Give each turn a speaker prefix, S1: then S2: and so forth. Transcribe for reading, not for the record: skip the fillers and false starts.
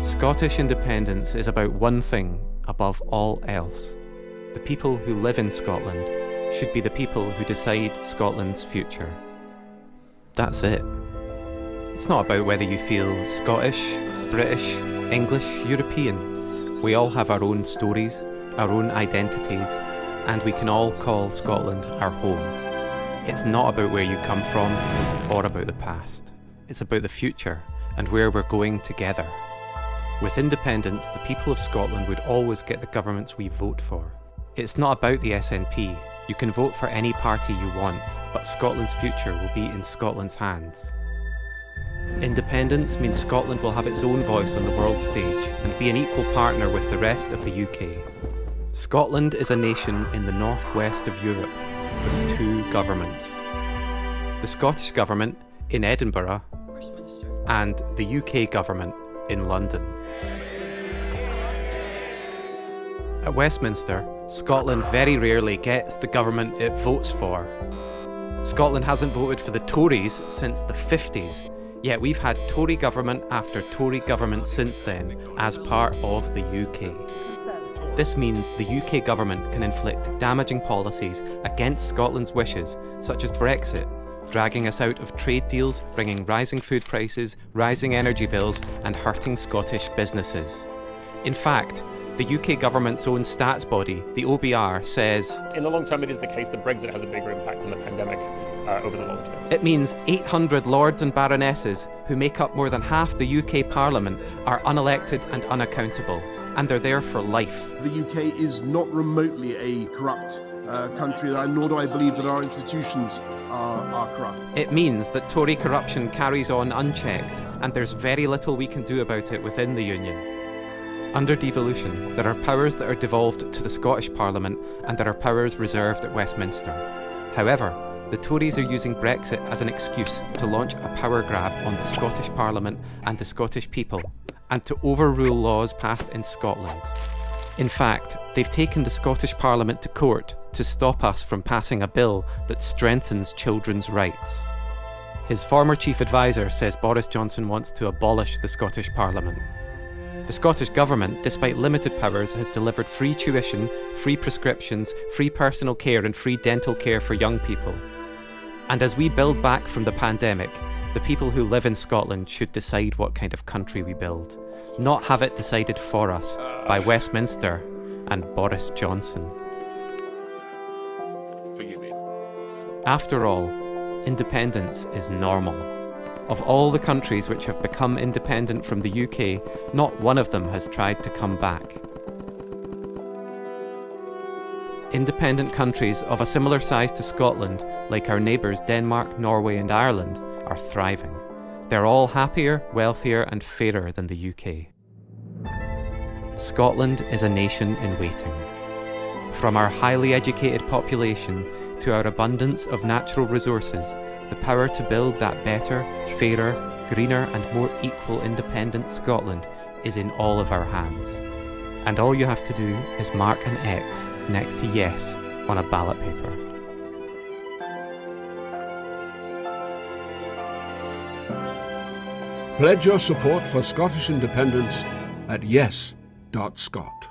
S1: Scottish independence is about one thing above all else. The people who live in Scotland should be the people who decide Scotland's future. That's it. It's not about whether you feel Scottish, British, English, European. We all have our own stories, our own identities, and we can all call Scotland our home. It's not about where you come from or about the past. It's about the future and where we're going together. With independence, the people of Scotland would always get the governments we vote for. It's not about the SNP. You can vote for any party you want, but Scotland's future will be in Scotland's hands. Independence means Scotland will have its own voice on the world stage and be an equal partner with the rest of the UK. Scotland is a nation in the northwest of Europe with two governments. The Scottish Government in Edinburgh and the UK Government in London. At Westminster, Scotland very rarely gets the government it votes for. Scotland hasn't voted for the Tories since the 50s, yet we've had Tory government after Tory government since then as part of the UK. This means the UK government can inflict damaging policies against Scotland's wishes, such as Brexit, dragging us out of trade deals, bringing rising food prices, rising energy bills, and hurting Scottish businesses. In fact, the UK government's own stats body, the OBR, says,
S2: in the long term, it is the case that Brexit has a bigger impact than the pandemic over the long term.
S1: It means 800 lords and baronesses, who make up more than half the UK Parliament, are unelected and unaccountable, and they're there for life.
S3: The UK is not remotely a corrupt country, nor do I believe that our institutions are corrupt.
S1: It means that Tory corruption carries on unchecked, and there's very little we can do about it within the Union. Under devolution, there are powers that are devolved to the Scottish Parliament and there are powers reserved at Westminster. However, the Tories are using Brexit as an excuse to launch a power grab on the Scottish Parliament and the Scottish people, and to overrule laws passed in Scotland. In fact, they've taken the Scottish Parliament to court to stop us from passing a bill that strengthens children's rights. His former chief advisor says Boris Johnson wants to abolish the Scottish Parliament. The Scottish Government, despite limited powers, has delivered free tuition, free prescriptions, free personal care and free dental care for young people. And as we build back from the pandemic, the people who live in Scotland should decide what kind of country we build, not have it decided for us by Westminster and Boris Johnson. After all, independence is normal. Of all the countries which have become independent from the UK, not one of them has tried to come back. Independent countries of a similar size to Scotland, like our neighbours Denmark, Norway and Ireland, are thriving. They're all happier, wealthier and fairer than the UK. Scotland is a nation in waiting. From our highly educated population to our abundance of natural resources, the power to build that better, fairer, greener and more equal independent Scotland is in all of our hands. And all you have to do is mark an X next to yes on a ballot paper.
S4: Pledge your support for Scottish independence at YES.scot.